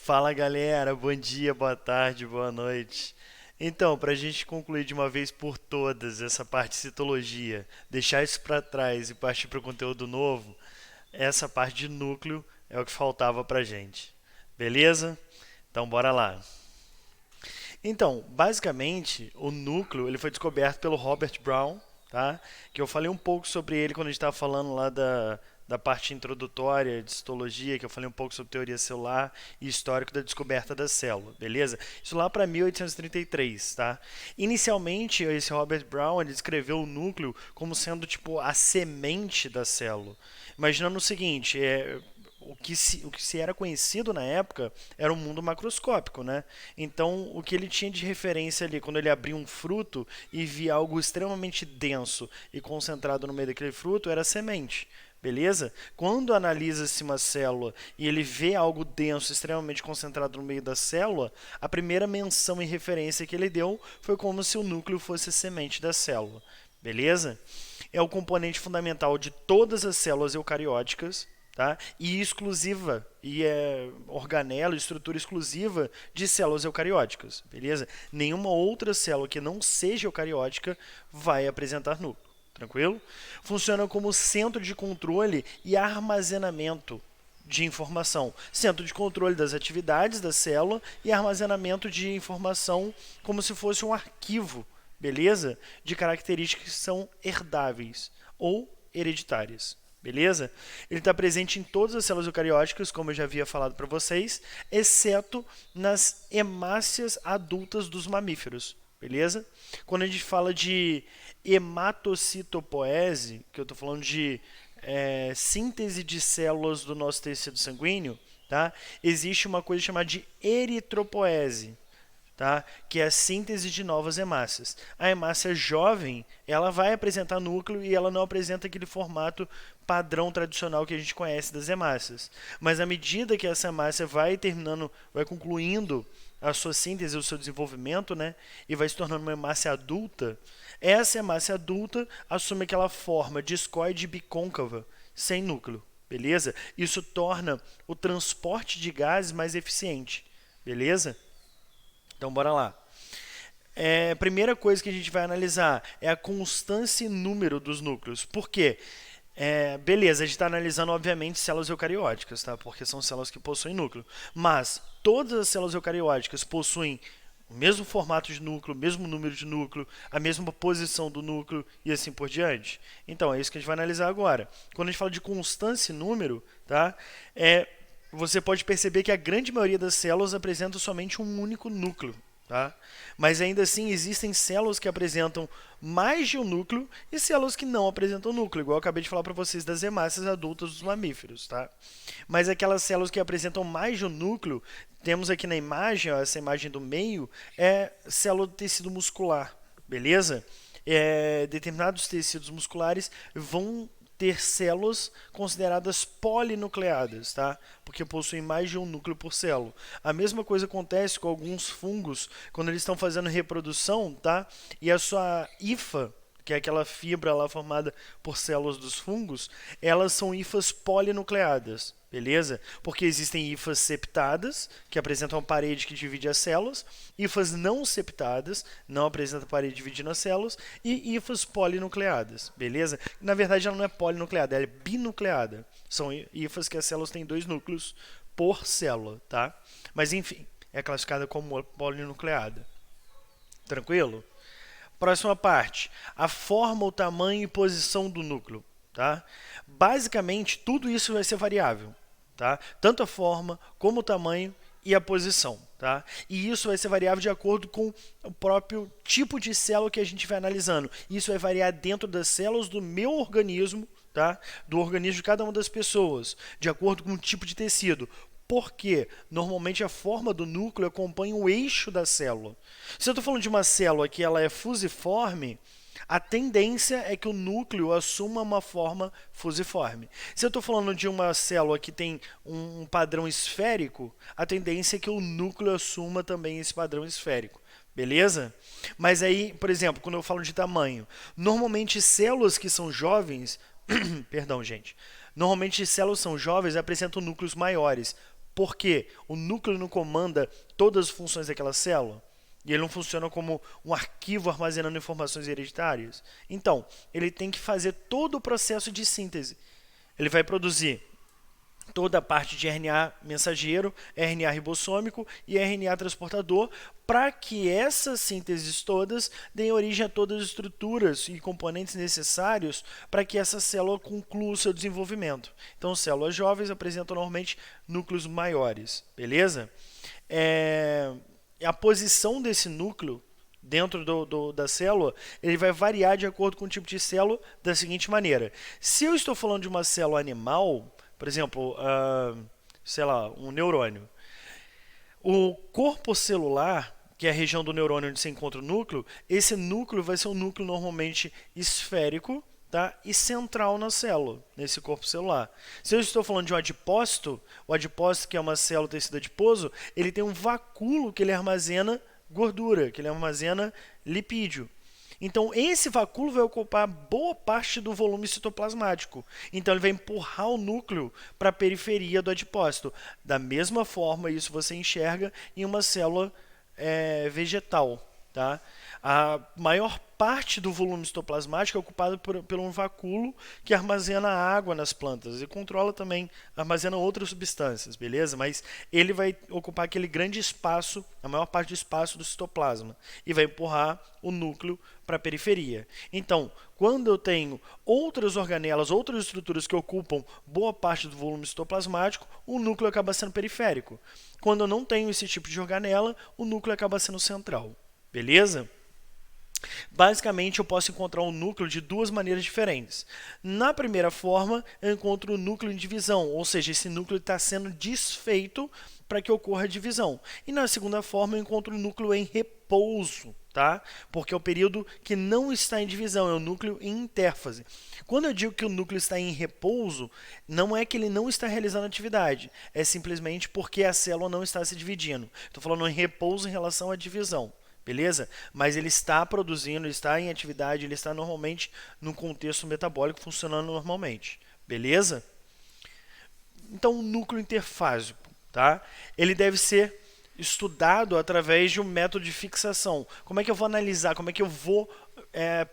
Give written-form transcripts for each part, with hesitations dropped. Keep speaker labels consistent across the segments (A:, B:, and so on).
A: Fala galera, bom dia, boa tarde, boa noite. Então, para a gente concluir de uma vez por todas essa parte de citologia, deixar isso para trás e partir para o conteúdo novo, essa parte de núcleo é o que faltava para gente. Beleza? Então, bora lá. Então, basicamente, o núcleo ele foi descoberto pelo Robert Brown, tá? Que eu falei um pouco sobre ele quando a gente estava falando lá da parte introdutória de histologia, que eu falei um pouco sobre teoria celular e histórico da descoberta da célula, beleza? Isso lá para 1833, tá? Inicialmente, esse Robert Brown ele descreveu o núcleo como sendo tipo a semente da célula. Imaginando o seguinte, o que se era conhecido na época era um mundo macroscópico, né? Então, o que ele tinha de referência ali, quando ele abria um fruto e via algo extremamente denso e concentrado no meio daquele fruto, era a semente. Beleza? Quando analisa-se uma célula e ele vê algo denso, extremamente concentrado no meio da célula, a primeira menção e referência que ele deu foi como se o núcleo fosse a semente da célula. Beleza? É o componente fundamental de todas as células eucarióticas, tá? E exclusiva, e é organelo, estrutura exclusiva de células eucarióticas, beleza? Nenhuma outra célula que não seja eucariótica vai apresentar núcleo, tranquilo? Funciona como centro de controle e armazenamento de informação, centro de controle das atividades da célula e armazenamento de informação como se fosse um arquivo, beleza? De características que são herdáveis ou hereditárias. Beleza? Ele está presente em todas as células eucarióticas, como eu já havia falado para vocês, exceto nas hemácias adultas dos mamíferos. Beleza? Quando a gente fala de hematocitopoese, que eu estou falando de síntese de células do nosso tecido sanguíneo, tá? Existe uma coisa chamada de eritropoese, tá? Que é a síntese de novas hemácias. A hemácia jovem, ela vai apresentar núcleo e ela não apresenta aquele formato padrão tradicional que a gente conhece das hemácias. Mas à medida que essa hemácia vai terminando, vai concluindo a sua síntese, o seu desenvolvimento, né, e vai se tornando uma hemácia adulta, essa hemácia adulta assume aquela forma discoide bicôncava, sem núcleo, beleza? Isso torna o transporte de gases mais eficiente, beleza? Então, bora lá. A primeira coisa que a gente vai analisar é a constância e número dos núcleos. Por quê? Beleza, a gente está analisando, obviamente, células eucarióticas, tá? Porque são células que possuem núcleo. Mas todas as células eucarióticas possuem o mesmo formato de núcleo, o mesmo número de núcleo, a mesma posição do núcleo e assim por diante. Então, é isso que a gente vai analisar agora. Quando a gente fala de constância e número, tá? Você pode perceber que a grande maioria das células apresenta somente um único núcleo. Tá? Mas ainda assim existem células que apresentam mais de um núcleo e células que não apresentam núcleo, igual eu acabei de falar para vocês das hemácias adultas dos mamíferos. Tá? Mas aquelas células que apresentam mais de um núcleo, temos aqui na imagem, ó, essa imagem do meio, é célula do tecido muscular, beleza? Determinados tecidos musculares vão ter células consideradas polinucleadas, tá? Porque possuem mais de um núcleo por célula. A mesma coisa acontece com alguns fungos quando eles estão fazendo reprodução, tá? E a sua hifa, que é aquela fibra lá formada por células dos fungos, elas são hifas polinucleadas, beleza? Porque existem hifas septadas, que apresentam uma parede que divide as células, hifas não septadas, não apresentam parede dividindo as células, e hifas polinucleadas, beleza? Na verdade, ela não é polinucleada, ela é binucleada. São hifas que as células têm dois núcleos por célula, tá? Mas enfim, é classificada como polinucleada. Tranquilo? Próxima parte, a forma, o tamanho e posição do núcleo. Tá? Basicamente, tudo isso vai ser variável. Tá? Tanto a forma, como o tamanho e a posição. Tá? E isso vai ser variável de acordo com o próprio tipo de célula que a gente vai analisando. Isso vai variar dentro das células do meu organismo, tá? Do organismo de cada uma das pessoas, de acordo com o tipo de tecido. Porque normalmente a forma do núcleo acompanha o eixo da célula. Se eu estou falando de uma célula que ela é fusiforme, a tendência é que o núcleo assuma uma forma fusiforme. Se eu estou falando de uma célula que tem um padrão esférico, a tendência é que o núcleo assuma também esse padrão esférico. Beleza? Mas aí, por exemplo, quando eu falo de tamanho, normalmente células que são jovens, perdão, gente. Normalmente células são jovens e apresentam núcleos maiores. Porque o núcleo não comanda todas as funções daquela célula. E ele não funciona como um arquivo armazenando informações hereditárias. Então, ele tem que fazer todo o processo de síntese. Ele vai produzir toda a parte de RNA mensageiro, RNA ribossômico e RNA transportador, para que essas sínteses todas deem origem a todas as estruturas e componentes necessários para que essa célula conclua o seu desenvolvimento. Então, células jovens apresentam normalmente núcleos maiores, beleza? A posição desse núcleo dentro da célula, ele vai variar de acordo com o tipo de célula da seguinte maneira. Se eu estou falando de uma célula animal, por exemplo, sei lá, um neurônio. O corpo celular, que é a região do neurônio onde se encontra o núcleo, esse núcleo vai ser um núcleo normalmente esférico, tá? E central na célula, nesse corpo celular. Se eu estou falando de um adipócito, o adipócito, que é uma célula tecido adiposo, ele tem um vacúolo que ele armazena gordura, que ele armazena lipídio. Então, esse vacúolo vai ocupar boa parte do volume citoplasmático. Então, ele vai empurrar o núcleo para a periferia do adipócito. Da mesma forma, isso você enxerga em uma célula vegetal. Tá? A maior parte do volume citoplasmático é ocupado por um vacúolo que armazena água nas plantas e controla também, armazena outras substâncias, beleza? Mas ele vai ocupar aquele grande espaço, a maior parte do espaço do citoplasma, e vai empurrar o núcleo para a periferia. Então, quando eu tenho outras organelas, outras estruturas que ocupam boa parte do volume citoplasmático, o núcleo acaba sendo periférico. Quando eu não tenho esse tipo de organela, o núcleo acaba sendo central. Beleza? Basicamente, eu posso encontrar um núcleo de duas maneiras diferentes. Na primeira forma, eu encontro o núcleo em divisão, ou seja, esse núcleo está sendo desfeito para que ocorra a divisão. E na segunda forma, eu encontro o núcleo em repouso, tá? Porque é o período que não está em divisão, é o núcleo em intérfase. Quando eu digo que o núcleo está em repouso, não é que ele não está realizando atividade, é simplesmente porque a célula não está se dividindo. Estou falando em repouso em relação à divisão. Beleza? Mas ele está produzindo, ele está em atividade, ele está normalmente no contexto metabólico funcionando normalmente. Beleza? Então, o núcleo interfásico, tá? Ele deve ser estudado através de um método de fixação. Como é que eu vou analisar? Como é que eu vou,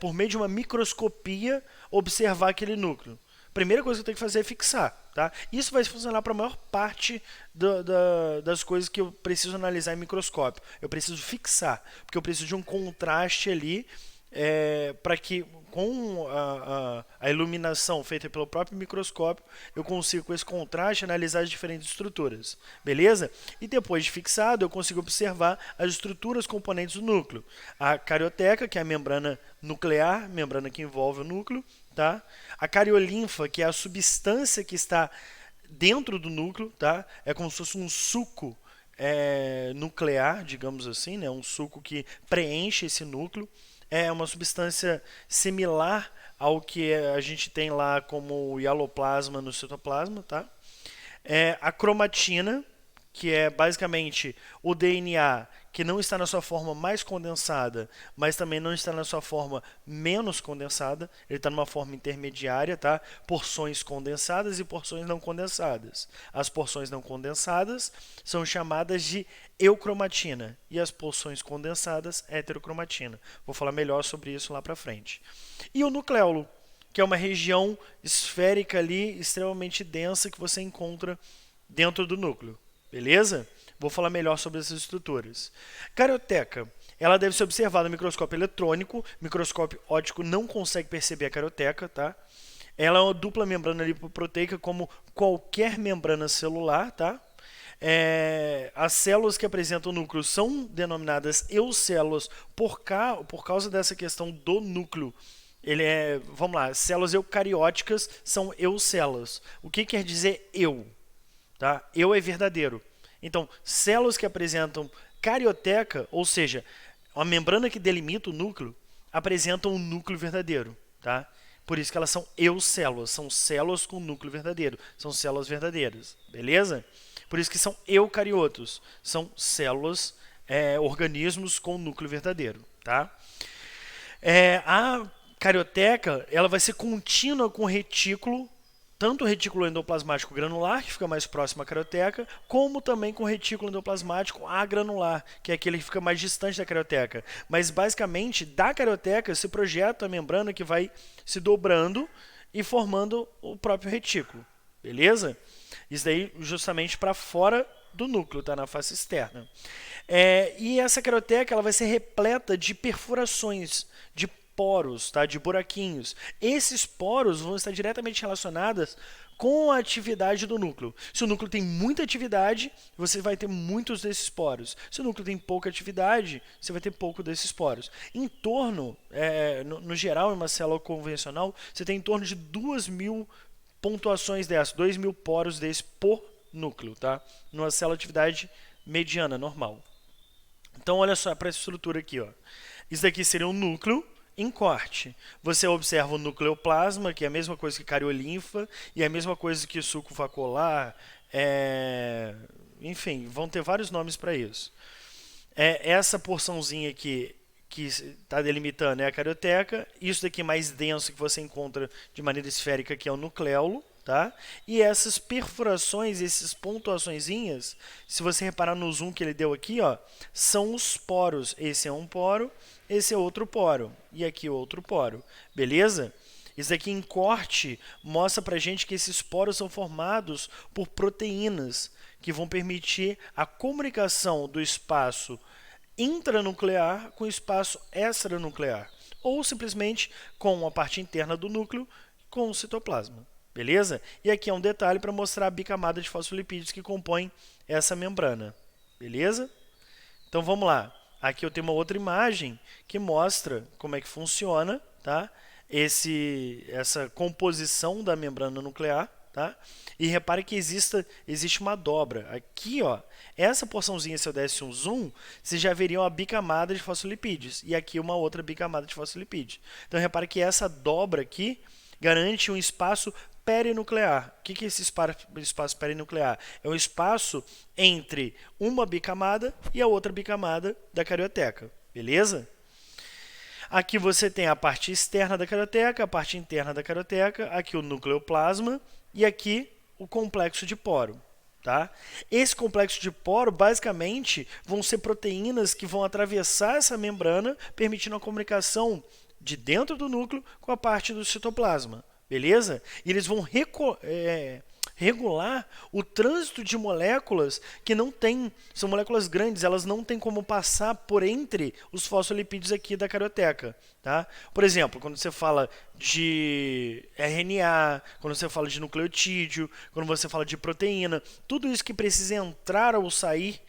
A: por meio de uma microscopia, observar aquele núcleo? Primeira coisa que eu tenho que fazer é fixar. Tá? Isso vai funcionar para a maior parte das coisas que eu preciso analisar em microscópio. Eu preciso fixar, porque eu preciso de um contraste ali para que, com a iluminação feita pelo próprio microscópio, eu consigo, com esse contraste, analisar as diferentes estruturas. Beleza? E depois de fixado, eu consigo observar as estruturas componentes do núcleo. A carioteca, que é a membrana nuclear, membrana que envolve o núcleo. Tá? A cariolinfa, que é a substância que está dentro do núcleo, tá? É como se fosse um suco nuclear, digamos assim, né? Um suco que preenche esse núcleo. É uma substância similar ao que a gente tem lá como hialoplasma no citoplasma. Tá? A cromatina, que é basicamente o DNA que não está na sua forma mais condensada, mas também não está na sua forma menos condensada. Ele está numa forma intermediária, tá? Porções condensadas e porções não condensadas. As porções não condensadas são chamadas de eucromatina e as porções condensadas, heterocromatina. Vou falar melhor sobre isso lá para frente. E o nucleolo, que é uma região esférica ali, extremamente densa, que você encontra dentro do núcleo. Beleza? Vou falar melhor sobre essas estruturas. Carioteca, ela deve ser observada no microscópio eletrônico. Microscópio óptico não consegue perceber a carioteca, tá? Ela é uma dupla membrana lipoproteica, como qualquer membrana celular, tá? As células que apresentam o núcleo são denominadas eucélulas por causa dessa questão do núcleo. Vamos lá, células eucarióticas são eucélulas. O que quer dizer eu? Tá? Eu é verdadeiro. Então, células que apresentam carioteca, ou seja, uma membrana que delimita o núcleo, apresentam um núcleo verdadeiro. Tá? Por isso que elas são eucélulas, são células com núcleo verdadeiro, são células verdadeiras. Beleza? Por isso que são eucariotos, são células, organismos com núcleo verdadeiro. Tá? A carioteca ela vai ser contínua com o retículo tanto o retículo endoplasmático granular, que fica mais próximo à carioteca, como também com o retículo endoplasmático agranular, que é aquele que fica mais distante da carioteca. Mas, basicamente, da carioteca se projeta a membrana que vai se dobrando e formando o próprio retículo. Beleza? Isso daí justamente para fora do núcleo, tá? Na face externa. E essa carioteca ela vai ser repleta de perfurações, de poros, tá? De buraquinhos. Esses poros vão estar diretamente relacionados com a atividade do núcleo. Se o núcleo tem muita atividade, você vai ter muitos desses poros. Se o núcleo tem pouca atividade, você vai ter pouco desses poros. Em torno, no geral, em uma célula convencional, você tem em torno de 2.000 pontuações dessas, 2.000 poros desse por núcleo, tá? Numa célula de atividade mediana, normal. Então, olha só para essa estrutura aqui, ó. Isso daqui seria um núcleo em corte. Você observa o nucleoplasma, que é a mesma coisa que cariolinfa, e é a mesma coisa que suco vacuolar, enfim, vão ter vários nomes para isso. Essa porçãozinha aqui que está delimitando é a carioteca, isso daqui mais denso que você encontra de maneira esférica que é o nucleolo, tá? E essas perfurações, essas pontuaçõezinhas, se você reparar no zoom que ele deu aqui, ó, são os poros. Esse é um poro, esse é outro poro e aqui outro poro, beleza? Isso aqui em corte mostra pra gente que esses poros são formados por proteínas que vão permitir a comunicação do espaço intranuclear com o espaço extranuclear, ou simplesmente com a parte interna do núcleo com o citoplasma. Beleza? E aqui é um detalhe para mostrar a bicamada de fosfolipídios que compõe essa membrana. Beleza? Então vamos lá. Aqui eu tenho uma outra imagem que mostra como é que funciona, tá? Essa composição da membrana nuclear. Tá? E repare que existe uma dobra. Aqui, ó, essa porçãozinha, se eu desse um zoom, você já veria uma bicamada de fosfolipídios. E aqui uma outra bicamada de fosfolipídios. Então, repare que essa dobra aqui garante um espaço perinuclear. O que é esse espaço perinuclear? É um espaço entre uma bicamada e a outra bicamada da carioteca. Beleza? Aqui você tem a parte externa da carioteca, a parte interna da carioteca, aqui o nucleoplasma e aqui o complexo de poro. Tá? Esse complexo de poro, basicamente, vão ser proteínas que vão atravessar essa membrana, permitindo a comunicação de dentro do núcleo com a parte do citoplasma. Beleza? E eles vão regular o trânsito de moléculas que não tem, são moléculas grandes, elas não têm como passar por entre os fosfolipídios aqui da carioteca. Tá? Por exemplo, quando você fala de RNA, quando você fala de nucleotídeo, quando você fala de proteína, tudo isso que precisa entrar ou sair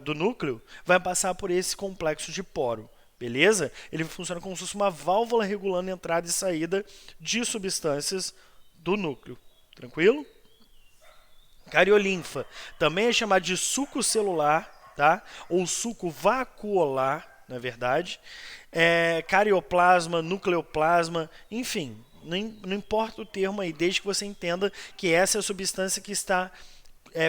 A: do núcleo vai passar por esse complexo de poro. Beleza? Ele funciona como se fosse uma válvula regulando a entrada e saída de substâncias do núcleo. Tranquilo? Cariolinfa também é chamado de suco celular, tá? Ou suco vacuolar, na verdade. Carioplasma, nucleoplasma, enfim, não importa o termo aí, desde que você entenda que essa é a substância que está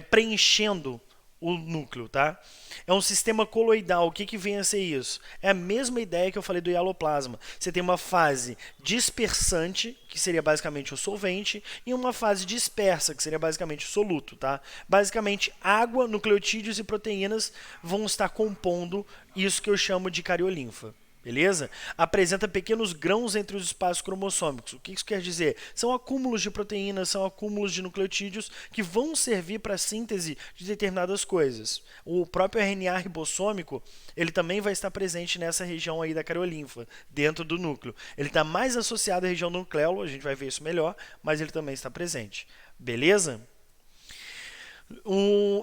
A: preenchendo o núcleo, tá? É um sistema coloidal. O que vem a ser isso? É a mesma ideia que eu falei do hialoplasma. Você tem uma fase dispersante, que seria basicamente o solvente, e uma fase dispersa, que seria basicamente o soluto, tá? Basicamente, água, nucleotídeos e proteínas vão estar compondo isso que eu chamo de cariolinfa. Beleza? Apresenta pequenos grãos entre os espaços cromossômicos. O que isso quer dizer? São acúmulos de proteínas, são acúmulos de nucleotídeos que vão servir para a síntese de determinadas coisas. O próprio RNA ribossômico, ele também vai estar presente nessa região aí da cariolinfa, dentro do núcleo. Ele está mais associado à região do nucleolo, a gente vai ver isso melhor, mas ele também está presente. Beleza?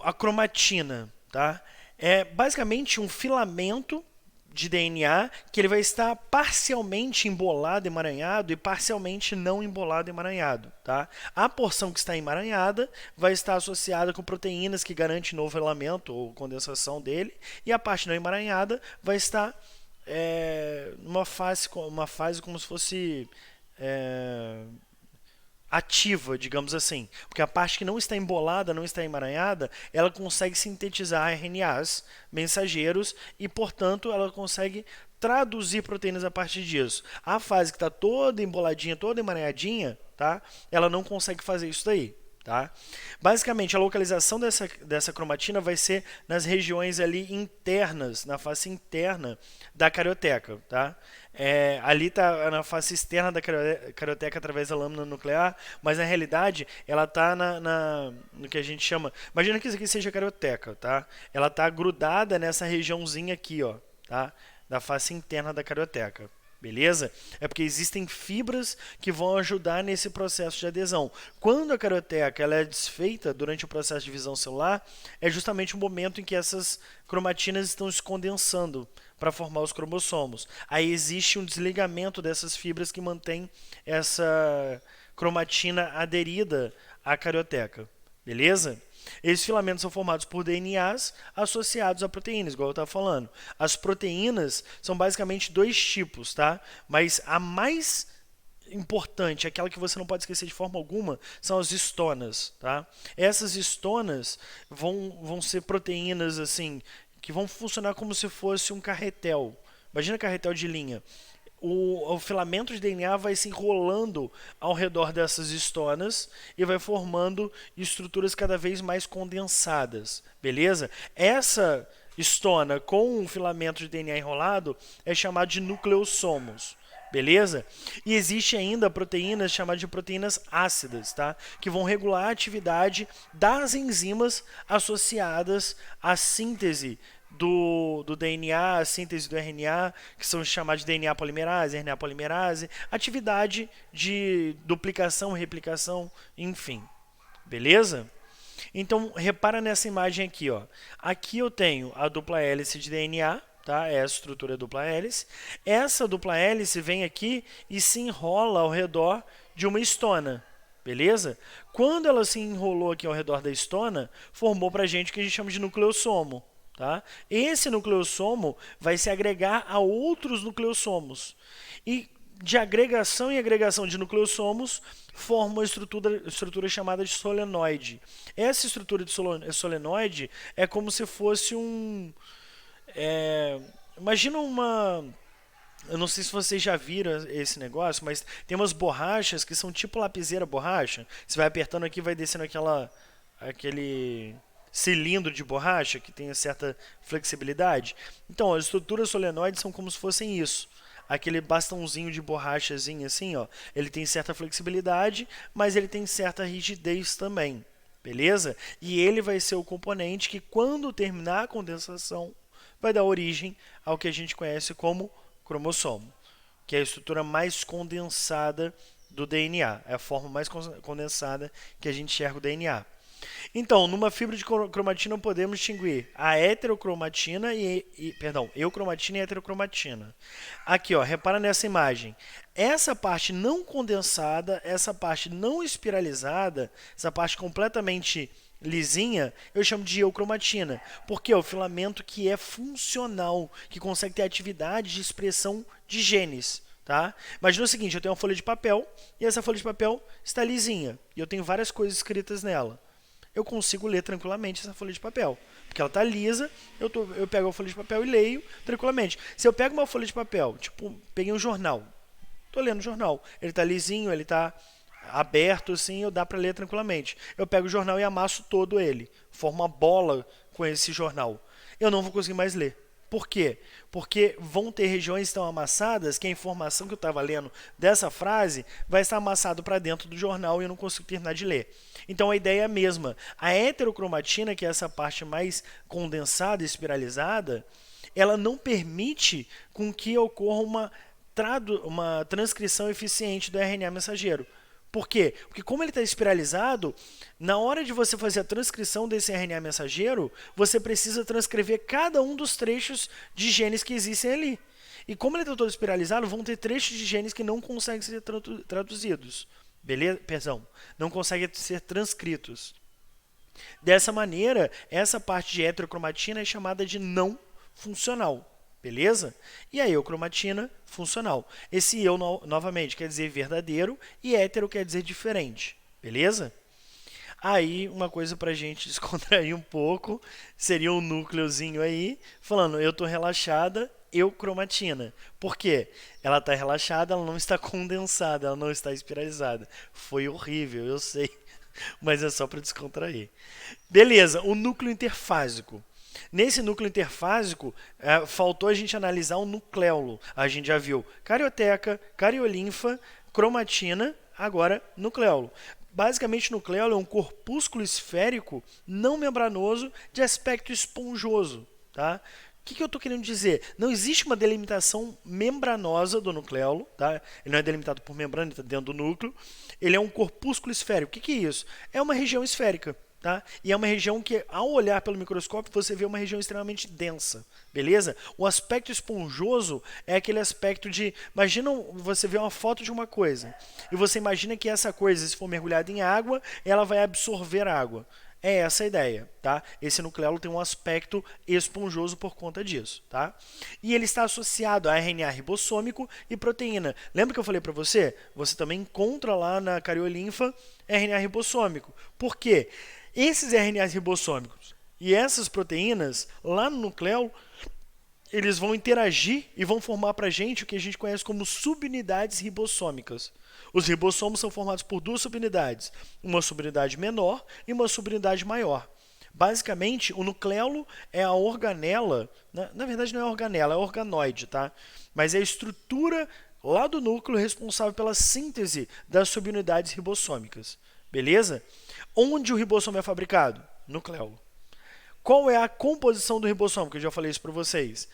A: A cromatina, tá? É basicamente um filamento de DNA que ele vai estar parcialmente embolado, emaranhado e parcialmente não embolado, emaranhado. Tá? A porção que está emaranhada vai estar associada com proteínas que garantem novelamento ou condensação dele, e a parte não emaranhada vai estar numa fase como se fosse ativa, digamos assim, porque a parte que não está embolada, não está emaranhada, ela consegue sintetizar RNAs mensageiros e, portanto, ela consegue traduzir proteínas a partir disso. A fase que está toda emboladinha, toda emaranhadinha, tá? Ela não consegue fazer isso daí. Tá? Basicamente, a localização dessa cromatina vai ser nas regiões ali internas, na face interna da carioteca. Tá? Ali está na face externa da carioteca através da lâmina nuclear, mas na realidade ela está no que a gente chama. Imagina que isso aqui seja a carioteca. Tá? Ela está grudada nessa regiãozinha aqui, ó, tá? Da face interna da carioteca. Beleza? É porque existem fibras que vão ajudar nesse processo de adesão. Quando a carioteca ela é desfeita durante o processo de divisão celular, é justamente o momento em que essas cromatinas estão se condensando para formar os cromossomos. Aí existe um desligamento dessas fibras que mantém essa cromatina aderida à carioteca. Beleza? Esses filamentos são formados por DNAs associados a proteínas, igual eu estava falando. As proteínas são basicamente dois tipos, tá? Mas a mais importante, aquela que você não pode esquecer de forma alguma, são as histonas, tá? Essas histonas vão ser proteínas assim que vão funcionar como se fosse um carretel. Imagina carretel de linha. O filamento de DNA vai se enrolando ao redor dessas histonas e vai formando estruturas cada vez mais condensadas, beleza? Essa histona com um filamento de DNA enrolado é chamado de nucleossomos, beleza? E existe ainda proteínas chamadas de proteínas ácidas, tá? Que vão regular a atividade das enzimas associadas à síntese do DNA, a síntese do RNA, que são chamados de DNA polimerase, RNA polimerase, atividade de duplicação, replicação, enfim. Beleza? Então, repara nessa imagem aqui, ó. Aqui eu tenho a dupla hélice de DNA, tá? É a estrutura dupla hélice. Essa dupla hélice vem aqui e se enrola ao redor de uma histona. Beleza? Quando ela se enrolou aqui ao redor da histona, formou pra gente o que a gente chama de nucleossomo. Tá? Esse nucleossomo vai se agregar a outros nucleossomos. E de agregação em agregação de nucleossomos, forma uma estrutura chamada de solenoide. Essa estrutura de solenoide é como se fosse um... imagina uma... Eu não sei se vocês já viram esse negócio, mas tem umas borrachas que são tipo lapiseira borracha. Você vai apertando aqui e vai descendo aquele cilindro de borracha que tem certa flexibilidade. Então, as estruturas solenoides são como se fossem isso. Aquele bastãozinho de borrachazinho assim, ó, ele tem certa flexibilidade, mas ele tem certa rigidez também. Beleza? E ele vai ser o componente que, quando terminar a condensação, vai dar origem ao que a gente conhece como cromossomo, que é a estrutura mais condensada do DNA. É a forma mais condensada que a gente enxerga o DNA. Então, numa fibra de cromatina podemos distinguir a heterocromatina eucromatina e heterocromatina. Aqui, ó, repara nessa imagem. Essa parte não condensada, essa parte não espiralizada, essa parte completamente lisinha, eu chamo de eucromatina, porque é o filamento que é funcional, que consegue ter atividade de expressão de genes. Tá? Imagina o seguinte, eu tenho uma folha de papel e essa folha de papel está lisinha e eu tenho várias coisas escritas nela. Eu consigo ler tranquilamente essa folha de papel. Porque ela está lisa, eu pego a folha de papel e leio tranquilamente. Se eu pego uma folha de papel, tipo, peguei um jornal, estou lendo o jornal, ele está lisinho, ele está aberto assim, dá para ler tranquilamente. Eu pego o jornal e amasso todo ele, formo uma bola com esse jornal. Eu não vou conseguir mais ler. Por quê? Porque vão ter regiões tão amassadas que a informação que eu estava lendo dessa frase vai estar amassado para dentro do jornal e eu não consigo terminar de ler. Então a ideia é a mesma. A heterocromatina, que é essa parte mais condensada e espiralizada, ela não permite com que ocorra uma transcrição eficiente do RNA mensageiro. Por quê? Porque como ele está espiralizado, na hora de você fazer a transcrição desse RNA mensageiro, você precisa transcrever cada um dos trechos de genes que existem ali. E como ele está todo espiralizado, vão ter trechos de genes que não conseguem ser traduzidos. Beleza? Perdão, não conseguem ser transcritos. Dessa maneira, essa parte de heterocromatina é chamada de não funcional. Beleza? E a eucromatina, funcional. Esse eu, novamente, quer dizer verdadeiro e hétero quer dizer diferente. Beleza? Aí, uma coisa para a gente descontrair um pouco, seria um núcleozinho aí, falando, eu estou relaxada eucromatina. Por quê? Ela está relaxada, ela não está condensada, ela não está espiralizada. Foi horrível, eu sei, mas é só para descontrair. Beleza, o núcleo interfásico. Nesse núcleo interfásico, faltou a gente analisar o nucleolo. A gente já viu carioteca, cariolinfa, cromatina, agora nucleolo. Basicamente, o nucleolo é um corpúsculo esférico não membranoso de aspecto esponjoso. Tá? O que eu estou querendo dizer? Não existe uma delimitação membranosa do nucleolo. Tá? Ele não é delimitado por membrana, ele está dentro do núcleo. Ele é um corpúsculo esférico. O que é isso? É uma região esférica. Tá? E é uma região que, ao olhar pelo microscópio, você vê uma região extremamente densa, beleza? O aspecto esponjoso é aquele aspecto de... Imagina você vê uma foto de uma coisa, e você imagina que essa coisa, se for mergulhada em água, ela vai absorver água. É essa a ideia, tá? Esse nucleolo tem um aspecto esponjoso por conta disso, tá? E ele está associado a RNA ribossômico e proteína. Lembra que eu falei para você? Você também encontra lá na cariolinfa RNA ribossômico. Por quê? Esses RNAs ribossômicos e essas proteínas, lá no nucleolo, eles vão interagir e vão formar para a gente o que a gente conhece como subunidades ribossômicas. Os ribossomos são formados por duas subunidades, uma subunidade menor e uma subunidade maior. Basicamente, o nucleolo é a organela, na verdade não é organela, é organoide, tá? Mas é a estrutura lá do núcleo responsável pela síntese das subunidades ribossômicas. Beleza? Onde o ribossomo é fabricado? Nucleolo. Qual é a composição do ribossomo? Que eu já falei isso para vocês.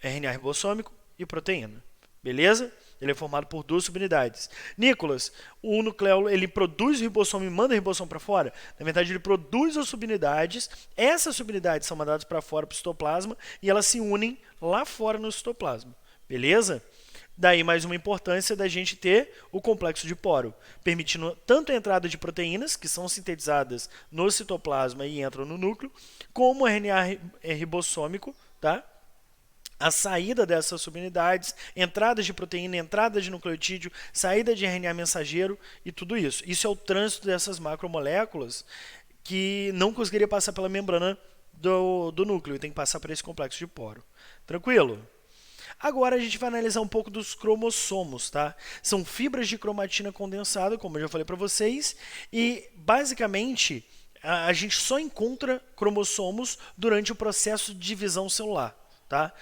A: RNA ribossômico e proteína. Beleza? Ele é formado por duas subunidades. Nicolas, o nucleolo ele produz o ribossomo e manda o ribossomo para fora? Na verdade, ele produz as subunidades. Essas subunidades são mandadas para fora para o citoplasma e elas se unem lá fora no citoplasma. Beleza? Daí mais uma importância da gente ter o complexo de poro, permitindo tanto a entrada de proteínas, que são sintetizadas no citoplasma e entram no núcleo, como o RNA ribossômico, tá? A saída dessas subunidades, entrada de proteína, entrada de nucleotídeo, saída de RNA mensageiro e tudo isso. Isso é o trânsito dessas macromoléculas que não conseguiria passar pela membrana do núcleo, e tem que passar por esse complexo de poro. Tranquilo? Agora a gente vai analisar um pouco dos cromossomos, tá? São fibras de cromatina condensada, como eu já falei para vocês, e basicamente a gente só encontra cromossomos durante o processo de divisão celular, tá?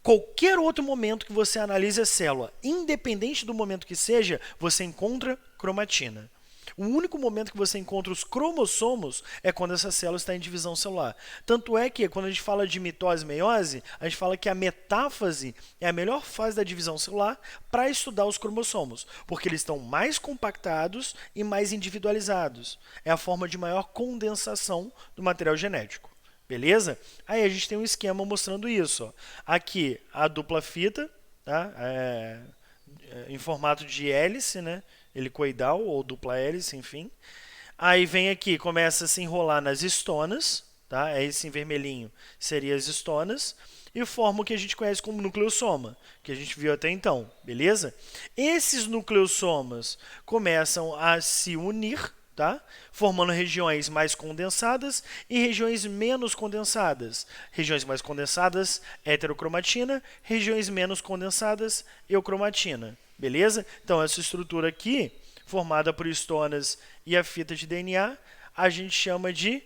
A: Qualquer outro momento que você analise a célula, independente do momento que seja, você encontra cromatina. O único momento que você encontra os cromossomos é quando essa célula está em divisão celular. Tanto é que, quando a gente fala de mitose e meiose, a gente fala que a metáfase é a melhor fase da divisão celular para estudar os cromossomos, porque eles estão mais compactados e mais individualizados. É a forma de maior condensação do material genético. Beleza? Aí a gente tem um esquema mostrando isso. Ó. Aqui, a dupla fita, tá? Em formato de hélice, né? Helicoidal ou dupla hélice, enfim. Aí vem aqui, começa a se enrolar nas estonas, tá? Esse em vermelhinho seria as estonas, e forma o que a gente conhece como nucleossoma, que a gente viu até então, beleza? Esses nucleossomas começam a se unir, tá? Formando regiões mais condensadas e regiões menos condensadas. Regiões mais condensadas, heterocromatina, regiões menos condensadas, eucromatina. Beleza? Então, essa estrutura aqui, formada por estonas e a fita de DNA, a gente chama de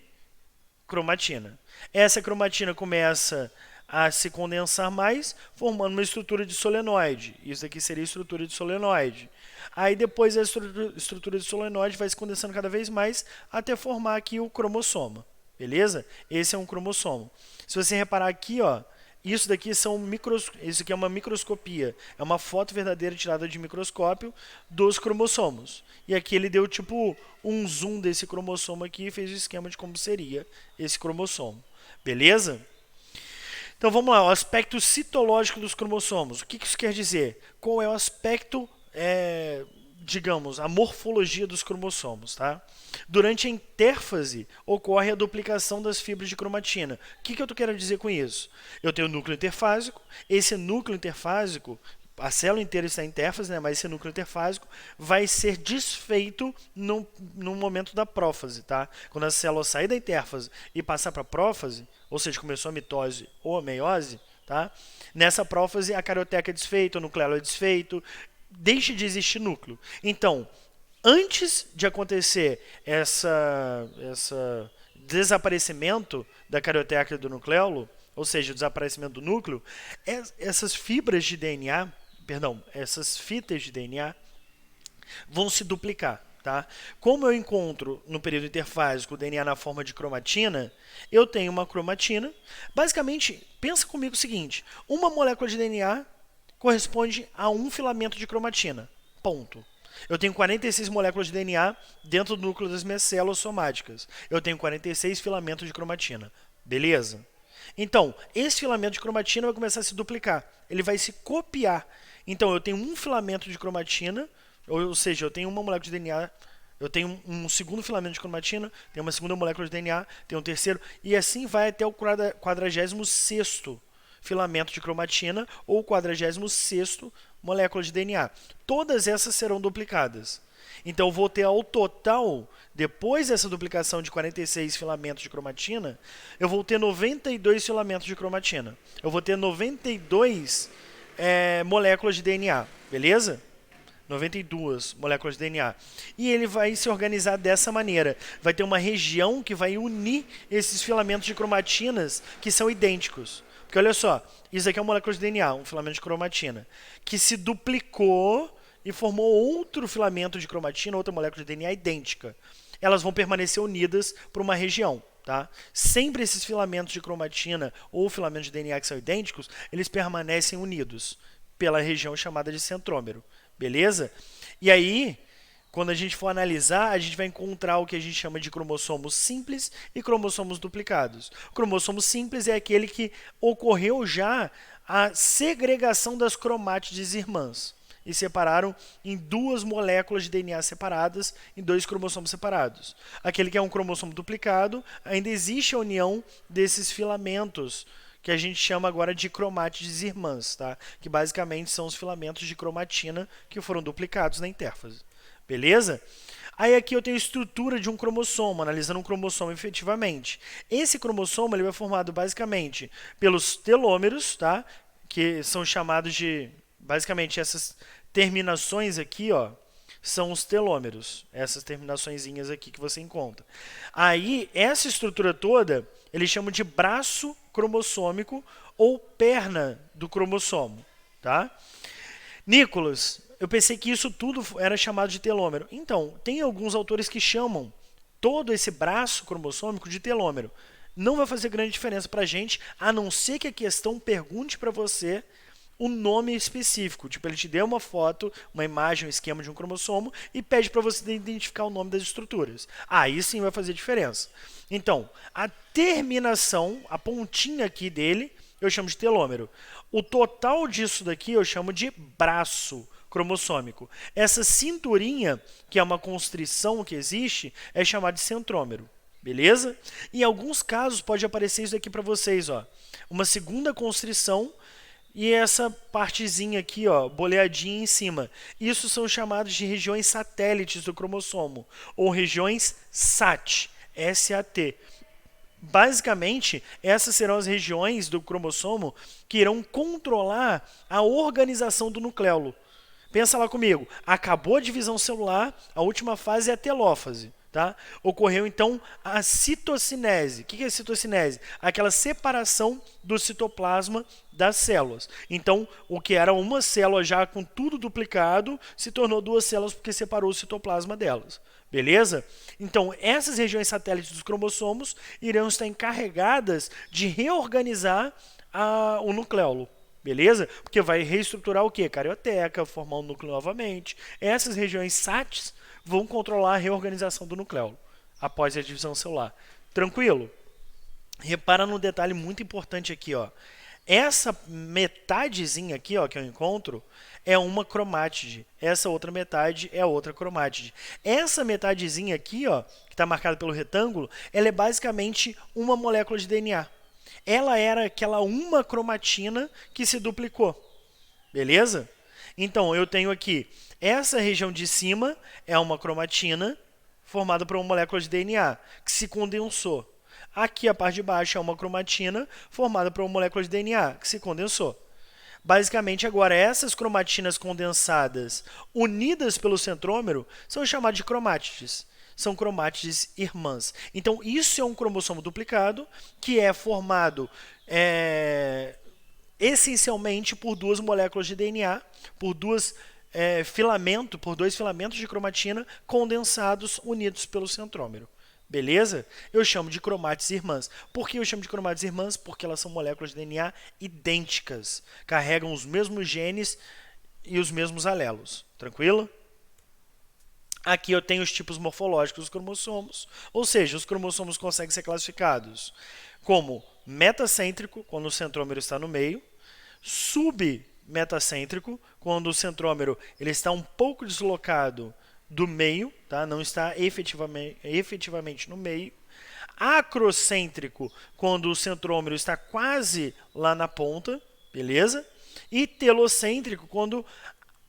A: cromatina. Essa cromatina começa a se condensar mais, formando uma estrutura de solenoide. Isso aqui seria a estrutura de solenoide. Aí depois a estrutura de solenoide vai se condensando cada vez mais até formar aqui o cromossoma. Beleza? Esse é um cromossomo. Se você reparar aqui, ó, isso daqui isso aqui é uma microscopia. É uma foto verdadeira tirada de microscópio dos cromossomos. E aqui ele deu tipo um zoom desse cromossomo aqui e fez o esquema de como seria esse cromossomo. Beleza? Então vamos lá, o aspecto citológico dos cromossomos. O que isso quer dizer? Qual é o aspecto, digamos, a morfologia dos cromossomos, tá? Durante a intérfase, ocorre a duplicação das fibras de cromatina. O que eu estou querendo dizer com isso? Eu tenho o núcleo interfásico, esse núcleo interfásico, a célula inteira está em intérfase, né, mas esse núcleo interfásico vai ser desfeito no momento da prófase. Tá? Quando a célula sair da intérfase e passar para a prófase, ou seja, começou a mitose ou a meiose, Tá? Nessa prófase, a carioteca é desfeita, o nucleolo é desfeito, deixa de existir núcleo. Então, antes de acontecer essa desaparecimento da carioteca e do nucleolo, ou seja, o desaparecimento do núcleo, essas fibras de DNA, perdão, essas fitas de DNA vão se duplicar. Tá? Como eu encontro no período interfásico o DNA na forma de cromatina, eu tenho uma cromatina. Basicamente, pensa comigo o seguinte: uma molécula de DNA corresponde a um filamento de cromatina. Ponto. Eu tenho 46 moléculas de DNA dentro do núcleo das minhas células somáticas. Eu tenho 46 filamentos de cromatina. Beleza? Então, esse filamento de cromatina vai começar a se duplicar. Ele vai se copiar. Então, eu tenho um filamento de cromatina, ou seja, eu tenho uma molécula de DNA, eu tenho um segundo filamento de cromatina, tenho uma segunda molécula de DNA, tenho um terceiro, e assim vai até o 46º filamento de cromatina ou 46º molécula de DNA. Todas essas serão duplicadas. Então, eu vou ter ao total, depois dessa duplicação de 46 filamentos de cromatina, eu vou ter 92 filamentos de cromatina. Eu vou ter 92 moléculas de DNA, beleza? 92 moléculas de DNA. E ele vai se organizar dessa maneira. Vai ter uma região que vai unir esses filamentos de cromatinas que são idênticos. Porque olha só, isso aqui é uma molécula de DNA, um filamento de cromatina, que se duplicou e formou outro filamento de cromatina, outra molécula de DNA idêntica. Elas vão permanecer unidas por uma região. Tá? Sempre esses filamentos de cromatina ou filamentos de DNA que são idênticos, eles permanecem unidos pela região chamada de centrômero. Beleza? E aí, quando a gente for analisar, a gente vai encontrar o que a gente chama de cromossomos simples e cromossomos duplicados. O cromossomo simples é aquele que ocorreu já a segregação das cromátides irmãs e separaram em duas moléculas de DNA separadas, em dois cromossomos separados. Aquele que é um cromossomo duplicado, ainda existe a união desses filamentos, que a gente chama agora de cromátides irmãs, tá? Que basicamente são os filamentos de cromatina que foram duplicados na intérfase. Beleza? Aí aqui eu tenho a estrutura de um cromossomo, analisando um cromossomo efetivamente. Esse cromossomo ele é formado basicamente pelos telômeros, tá? Que são chamados de... Basicamente, essas terminações aqui, ó, são os telômeros. Essas terminaçõezinhas aqui que você encontra. Aí, essa estrutura toda, eles chamam de braço cromossômico ou perna do cromossomo, tá? Nicolas, eu pensei que isso tudo era chamado de telômero. Então, tem alguns autores que chamam todo esse braço cromossômico de telômero. Não vai fazer grande diferença para a gente, a não ser que a questão pergunte para você o nome específico. Tipo, ele te deu uma foto, uma imagem, um esquema de um cromossomo e pede para você identificar o nome das estruturas. Aí sim vai fazer diferença. Então, a terminação, a pontinha aqui dele, eu chamo de telômero. O total disso daqui eu chamo de braço cromossômico. Essa cinturinha, que é uma constrição que existe, é chamada de centrômero. Beleza? Em alguns casos pode aparecer isso aqui para vocês, ó. Uma segunda constrição e essa partezinha aqui, ó, boleadinha em cima. Isso são chamados de regiões satélites do cromossomo, ou regiões SAT, S-A-T. Basicamente, essas serão as regiões do cromossomo que irão controlar a organização do nucleolo. Pensa lá comigo, acabou a divisão celular, a última fase é a telófase. Tá? Ocorreu então a citocinese. O que é a citocinese? Aquela separação do citoplasma das células. Então, o que era uma célula já com tudo duplicado, se tornou duas células porque separou o citoplasma delas. Beleza? Então, essas regiões satélites dos cromossomos irão estar encarregadas de reorganizar o nucleolo. Beleza? Porque vai reestruturar o quê? Carioteca, formar um núcleo novamente. Essas regiões SATs vão controlar a reorganização do nucleolo após a divisão celular. Tranquilo? Repara num detalhe muito importante aqui, ó. Essa metadezinha aqui, ó, que eu encontro, é uma cromátide. Essa outra metade é outra cromátide. Essa metadezinha aqui, ó, que está marcada pelo retângulo, ela é basicamente uma molécula de DNA. Ela era aquela uma cromatina que se duplicou. Beleza? Então, eu tenho aqui, essa região de cima é uma cromatina formada por uma molécula de DNA que se condensou. Aqui a parte de baixo é uma cromatina formada por uma molécula de DNA que se condensou. Basicamente, agora, essas cromatinas condensadas unidas pelo centrômero são chamadas de cromátides. São cromátides irmãs. Então, isso é um cromossomo duplicado que é formado essencialmente por duas moléculas de DNA, por dois filamentos de cromatina condensados unidos pelo centrômero. Beleza? Eu chamo de cromátides irmãs. Por que eu chamo de cromátides irmãs? Porque elas são moléculas de DNA idênticas. Carregam os mesmos genes e os mesmos alelos. Tranquilo? Aqui eu tenho os tipos morfológicos dos cromossomos. Ou seja, os cromossomos conseguem ser classificados como metacêntrico, quando o centrômero está no meio. Submetacêntrico, quando o centrômero ele está um pouco deslocado do meio, tá? Não está efetivamente no meio. Acrocêntrico, quando o centrômero está quase lá na ponta, beleza? E telocêntrico, quando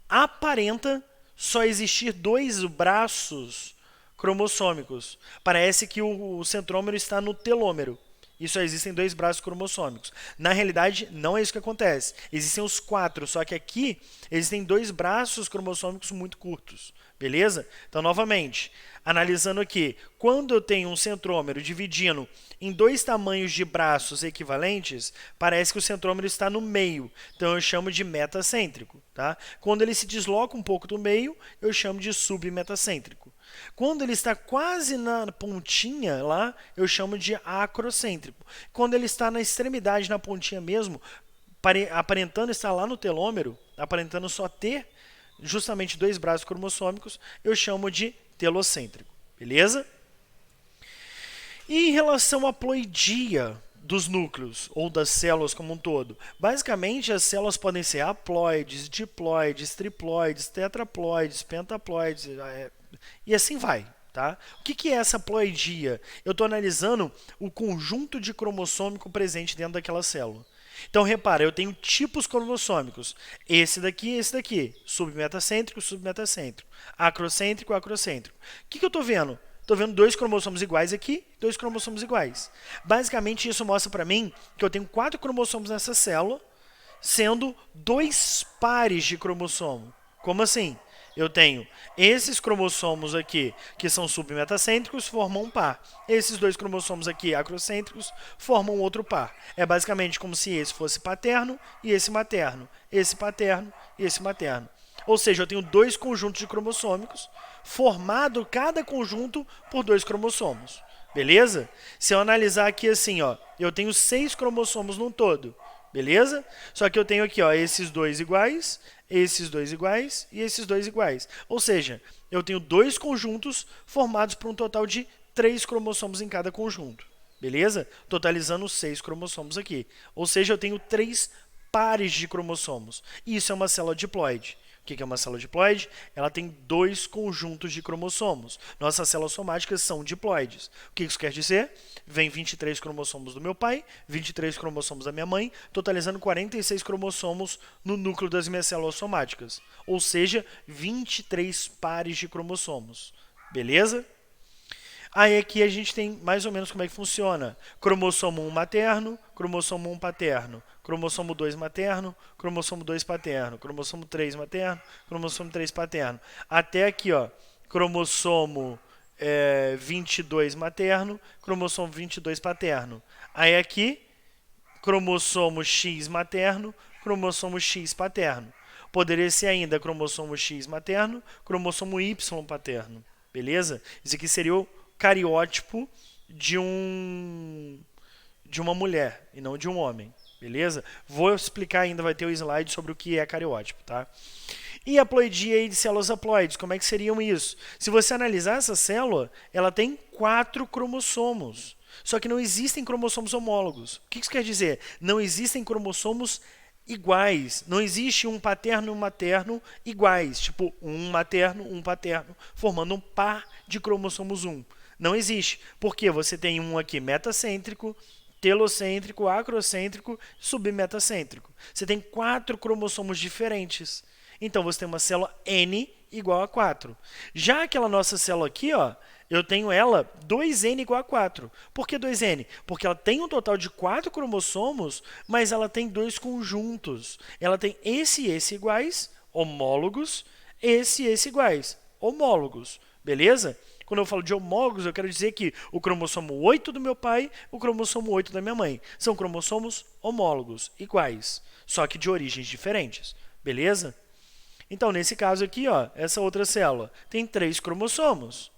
A: aparenta só existir dois braços cromossômicos. Parece que o centrômero está no telômero. E só existem dois braços cromossômicos. Na realidade, não é isso que acontece. Existem os quatro, só que aqui existem dois braços cromossômicos muito curtos. Beleza? Então, novamente, analisando aqui, quando eu tenho um centrômero dividindo em dois tamanhos de braços equivalentes, parece que o centrômero está no meio. Então, eu chamo de metacêntrico. Tá? Quando ele se desloca um pouco do meio, eu chamo de submetacêntrico. Quando ele está quase na pontinha lá, eu chamo de acrocêntrico. Quando ele está na extremidade, na pontinha mesmo, aparentando estar lá no telômero, aparentando só ter justamente dois braços cromossômicos, eu chamo de telocêntrico. Beleza? E em relação à ploidia dos núcleos, ou das células como um todo, basicamente as células podem ser haploides, diploides, triploides, tetraploides, pentaploides, e assim vai. Tá? O que é essa ploidia? Eu estou analisando o conjunto de cromossômico presente dentro daquela célula. Então, repara, eu tenho tipos cromossômicos. Esse daqui, submetacêntrico, submetacêntrico. Acrocêntrico, acrocêntrico. O que eu estou vendo? Estou vendo dois cromossomos iguais aqui, dois cromossomos iguais. Basicamente, isso mostra para mim que eu tenho 4 cromossomos nessa célula, sendo 2 pares de cromossomo. Como assim? Eu tenho esses cromossomos aqui, que são submetacêntricos, formam um par. Esses dois cromossomos aqui, acrocêntricos, formam outro par. É basicamente como se esse fosse paterno e esse materno. Esse paterno e esse materno. Ou seja, eu tenho dois conjuntos de cromossômicos, formado cada conjunto por 2 cromossomos. Beleza? Se eu analisar aqui assim, ó, eu tenho 6 cromossomos no todo. Beleza? Só que eu tenho aqui, ó, esses dois iguais, esses dois iguais e esses dois iguais. Ou seja, eu tenho 2 conjuntos formados por um total de 3 cromossomos em cada conjunto. Beleza? Totalizando 6 cromossomos aqui. Ou seja, eu tenho 3 pares de cromossomos. Isso é uma célula diploide. O que é uma célula diploide? Ela tem 2 conjuntos de cromossomos. Nossas células somáticas são diploides. O que isso quer dizer? Vem 23 cromossomos do meu pai, 23 cromossomos da minha mãe, totalizando 46 cromossomos no núcleo das minhas células somáticas. Ou seja, 23 pares de cromossomos. Beleza? Aí aqui a gente tem mais ou menos como é que funciona. Cromossomo 1 materno, cromossomo 1 paterno, cromossomo 2 materno, cromossomo 2 paterno, cromossomo 3 materno, cromossomo 3 paterno. Até aqui, ó, cromossomo 22 materno, cromossomo 22 paterno. Aí aqui, cromossomo X materno, cromossomo X paterno. Poderia ser ainda cromossomo X materno, cromossomo Y paterno. Beleza? Isso aqui seria o cariótipo de uma mulher e não de um homem, beleza? Vou explicar ainda, vai ter o slide sobre o que é cariótipo, tá? E a haploidia de células haploides, como é que seriam isso? Se você analisar essa célula, ela tem 4 cromossomos, só que não existem cromossomos homólogos. O que isso quer dizer? Não existem cromossomos iguais. Não existe um paterno e um materno iguais, tipo um materno, um paterno, formando um par de cromossomos 1. Não existe, porque você tem um aqui metacêntrico, telocêntrico, acrocêntrico, submetacêntrico. Você tem 4 cromossomos diferentes. Então você tem uma célula N igual a 4. Já aquela nossa célula aqui, ó, eu tenho ela 2n igual a 4. Por que 2n? Porque ela tem um total de 4 cromossomos, mas ela tem dois conjuntos. Ela tem esse e esse iguais, homólogos, esse e esse iguais, homólogos. Beleza? Quando eu falo de homólogos, eu quero dizer que o cromossomo 8 do meu pai, o cromossomo 8 da minha mãe, são cromossomos homólogos, iguais, só que de origens diferentes. Beleza? Então, nesse caso aqui, ó, essa outra célula tem 3 cromossomos.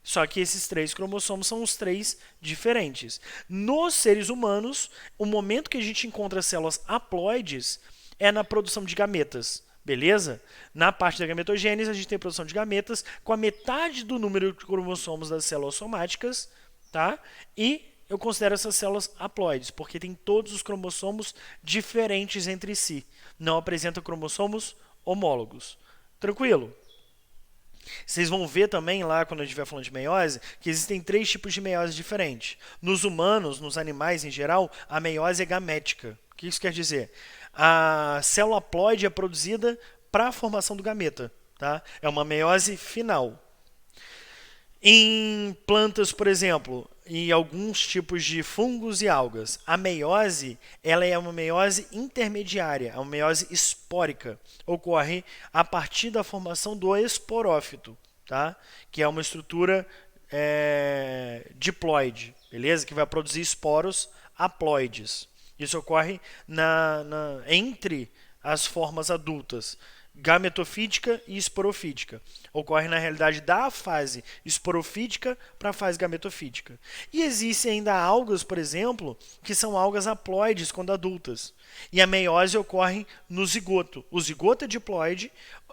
A: Só que esses 3 cromossomos são os 3 diferentes. Nos seres humanos, o momento que a gente encontra células haploides é na produção de gametas. Beleza? Na parte da gametogênese, a gente tem produção de gametas com a metade do número de cromossomos das células somáticas, tá? E eu considero essas células haploides, porque tem todos os cromossomos diferentes entre si. Não apresentam cromossomos homólogos. Tranquilo? Vocês vão ver também lá, quando a gente estiver falando de meiose, que existem 3 tipos de meiose diferentes. Nos humanos, nos animais em geral, a meiose é gamética. O que isso quer dizer? A célula haploide é produzida para a formação do gameta. Tá? É uma meiose final. Em plantas, por exemplo, e alguns tipos de fungos e algas, a meiose ela é uma meiose intermediária, é uma meiose espórica. Ocorre a partir da formação do esporófito, tá? Que é uma estrutura diploide, beleza? Que vai produzir esporos haploides. Isso ocorre entre as formas adultas, gametofítica e esporofítica. Ocorre na realidade da fase esporofítica para a fase gametofítica. E existem ainda algas, por exemplo, que são algas haploides quando adultas. E a meiose ocorre no zigoto. O zigoto é diploide,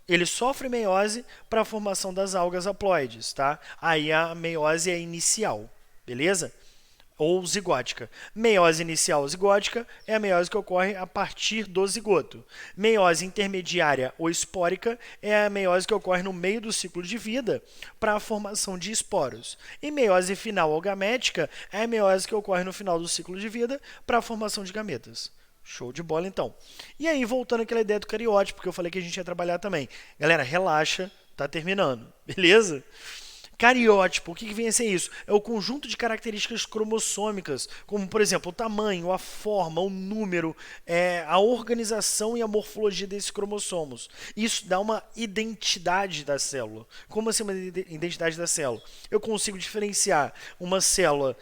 A: ele sofre meiose para a formação das algas haploides, tá? Aí a meiose é inicial, beleza? Ou zigótica. Meiose inicial zigótica é a meiose que ocorre a partir do zigoto. Meiose intermediária ou espórica é a meiose que ocorre no meio do ciclo de vida para a formação de esporos. E meiose final ou gamética é a meiose que ocorre no final do ciclo de vida para a formação de gametas. Show de bola, então. E aí, voltando àquela ideia do cariótipo, que eu falei que a gente ia trabalhar também. Galera, relaxa, tá terminando, beleza? Cariótipo, o que vem a ser isso? É o conjunto de características cromossômicas, como, por exemplo, o tamanho, a forma, o número, a organização e a morfologia desses cromossomos. Isso dá uma identidade da célula. Como assim uma identidade da célula? Eu consigo diferenciar uma célula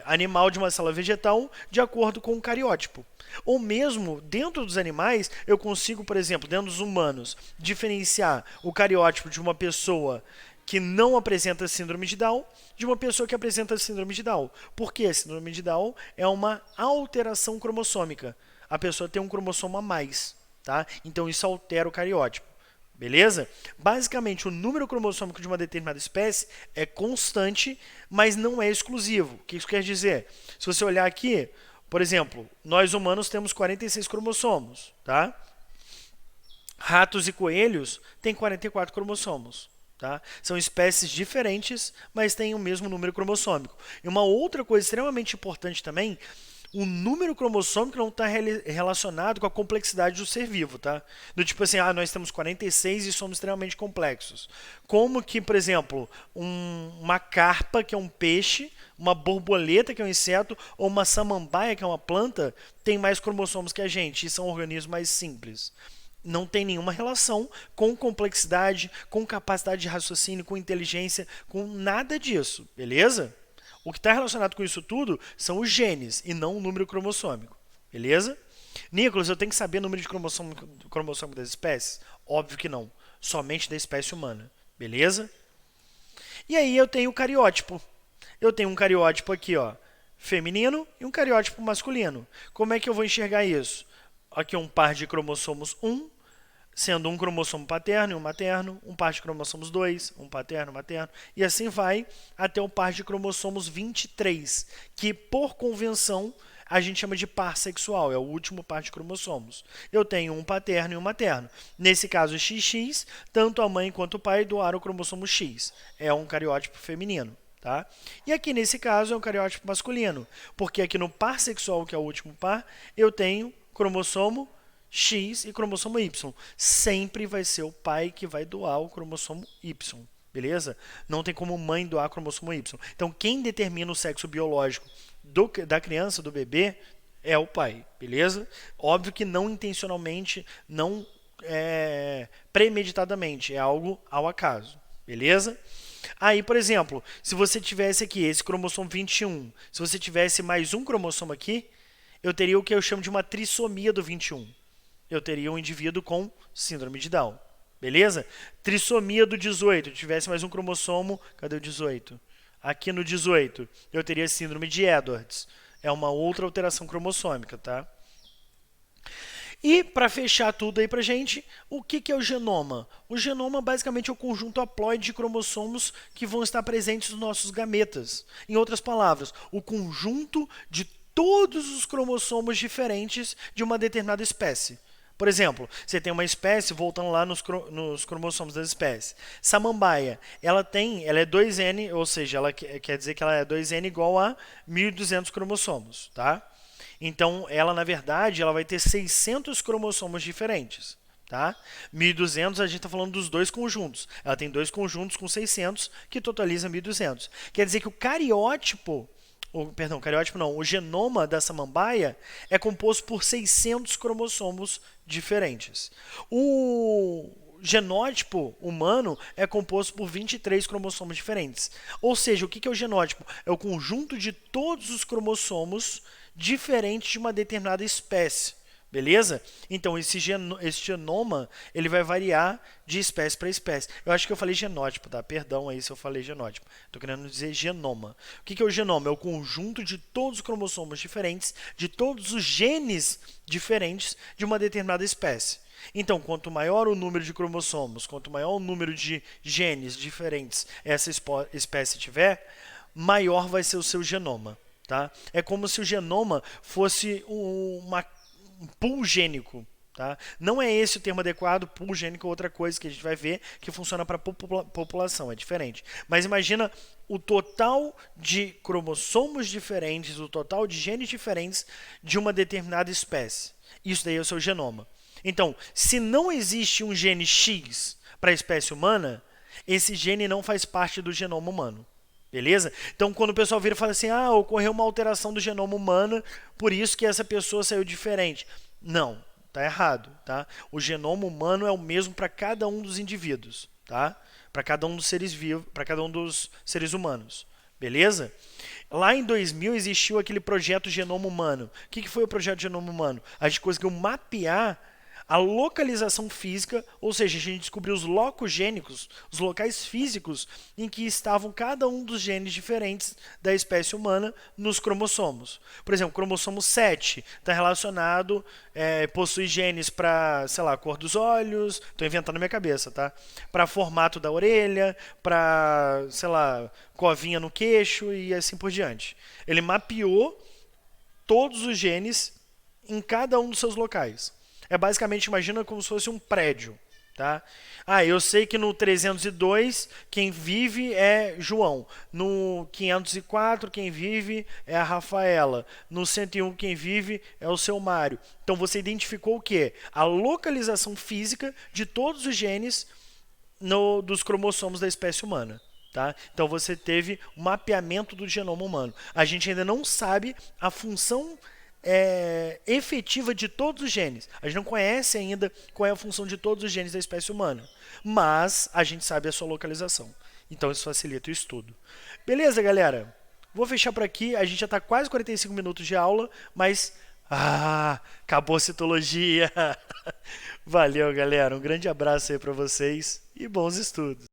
A: animal de uma célula vegetal de acordo com o cariótipo. Ou mesmo, dentro dos animais, eu consigo, por exemplo, dentro dos humanos, diferenciar o cariótipo de uma pessoa que não apresenta síndrome de Down de uma pessoa que apresenta síndrome de Down. Por quê? Síndrome de Down é uma alteração cromossômica. A pessoa tem um cromossomo a mais, tá? Então isso altera o cariótipo. Beleza? Basicamente, o número cromossômico de uma determinada espécie é constante, mas não é exclusivo. O que isso quer dizer? Se você olhar aqui, por exemplo, nós humanos temos 46 cromossomos, tá? Ratos e coelhos têm 44 cromossomos. Tá? São espécies diferentes, mas têm o mesmo número cromossômico. E uma outra coisa extremamente importante também, o número cromossômico não está relacionado com a complexidade do ser vivo. Tá? Do tipo assim, nós temos 46 e somos extremamente complexos. Como que, por exemplo, uma carpa, que é um peixe, uma borboleta, que é um inseto, ou uma samambaia, que é uma planta, tem mais cromossomos que a gente e são organismos mais simples. Não tem nenhuma relação com complexidade, com capacidade de raciocínio, com inteligência, com nada disso, beleza? O que está relacionado com isso tudo são os genes e não o número cromossômico, beleza? Nicolas, eu tenho que saber o número de cromossômico das espécies? Óbvio que não, somente da espécie humana, beleza? E aí eu tenho o cariótipo. Eu tenho um cariótipo aqui, ó, feminino e um cariótipo masculino. Como é que eu vou enxergar isso? Aqui um par de cromossomos 1, sendo um cromossomo paterno e um materno, um par de cromossomos 2, um paterno, materno, e assim vai até o par de cromossomos 23, que por convenção a gente chama de par sexual, é o último par de cromossomos. Eu tenho um paterno e um materno. Nesse caso, XX, tanto a mãe quanto o pai doaram o cromossomo X. É um cariótipo feminino. Tá? E aqui nesse caso é um cariótipo masculino, porque aqui no par sexual, que é o último par, eu tenho cromossomo X e cromossomo Y. Sempre vai ser o pai que vai doar o cromossomo Y. beleza? Não tem como mãe doar cromossomo Y. Então, quem determina o sexo biológico da criança, do bebê, é o pai, beleza? Óbvio que não intencionalmente, não premeditadamente, é algo ao acaso, beleza? Aí, por exemplo, se você tivesse aqui esse cromossomo 21, se você tivesse mais um cromossomo aqui, eu teria o que eu chamo de uma trissomia do 21. Eu teria um indivíduo com síndrome de Down. Beleza? Trissomia do 18. Se tivesse mais um cromossomo, cadê o 18? Aqui no 18, eu teria síndrome de Edwards. É uma outra alteração cromossômica, tá? E, para fechar tudo aí pra gente, o que é o genoma? O genoma basicamente é o conjunto haploide de cromossomos que vão estar presentes nos nossos gametas. Em outras palavras, o conjunto de todos os cromossomos diferentes de uma determinada espécie. Por exemplo, você tem uma espécie, voltando lá nos cromossomos das espécies. Samambaia, ela é 2N, ou seja, ela quer dizer que ela é 2N igual a 1.200 cromossomos, tá? Então, ela, na verdade, ela vai ter 600 cromossomos diferentes. Tá? 1.200, a gente está falando dos dois conjuntos. Ela tem dois conjuntos com 600, que totaliza 1.200. Quer dizer que o cariótipo não, o genoma da samambaia é composto por 600 cromossomos diferentes. O genótipo humano é composto por 23 cromossomos diferentes. Ou seja, o que é o genótipo? É o conjunto de todos os cromossomos diferentes de uma determinada espécie. Beleza? Então, esse genoma ele vai variar de espécie para espécie. Eu acho que eu falei genótipo, tá? Perdão aí se eu falei genótipo. Estou querendo dizer genoma. O que é o genoma? É o conjunto de todos os cromossomos diferentes, de todos os genes diferentes de uma determinada espécie. Então, quanto maior o número de cromossomos, quanto maior o número de genes diferentes essa espécie tiver, maior vai ser o seu genoma. Tá? É como se o genoma fosse um pool gênico. Tá? Não é esse o termo adequado, pool gênico é outra coisa que a gente vai ver que funciona para população, é diferente. Mas imagina o total de cromossomos diferentes, o total de genes diferentes de uma determinada espécie. Isso daí é o seu genoma. Então, se não existe um gene X para a espécie humana, esse gene não faz parte do genoma humano. Beleza? Então, quando o pessoal vira e fala assim, ocorreu uma alteração do genoma humano, por isso que essa pessoa saiu diferente. Não, tá errado, tá? O genoma humano é o mesmo para cada um dos indivíduos, tá? Para cada um dos seres vivos, para cada um dos seres humanos. Beleza? Lá em 2000 existiu aquele projeto Genoma Humano. O que foi o projeto Genoma Humano? A gente conseguiu mapear a localização física, ou seja, a gente descobriu os locos gênicos, os locais físicos em que estavam cada um dos genes diferentes da espécie humana nos cromossomos. Por exemplo, o cromossomo 7 está relacionado, possui genes para, sei lá, cor dos olhos, estou inventando na minha cabeça, tá? Para formato da orelha, para, sei lá, covinha no queixo e assim por diante. Ele mapeou todos os genes em cada um dos seus locais. É basicamente, imagina como se fosse um prédio. Tá? Eu sei que no 302 quem vive é João. No 504 quem vive é a Rafaela. No 101 quem vive é o seu Mário. Então você identificou o quê? A localização física de todos os genes dos cromossomos da espécie humana. Tá? Então você teve um mapeamento do genoma humano. A gente ainda não sabe a função efetiva de todos os genes. A gente não conhece ainda qual é a função de todos os genes da espécie humana, mas a gente sabe a sua localização. Então isso facilita o estudo. Beleza, galera? Vou fechar por aqui. A gente já está quase 45 minutos de aula, mas acabou a citologia. Valeu, galera. Um grande abraço aí para vocês e bons estudos.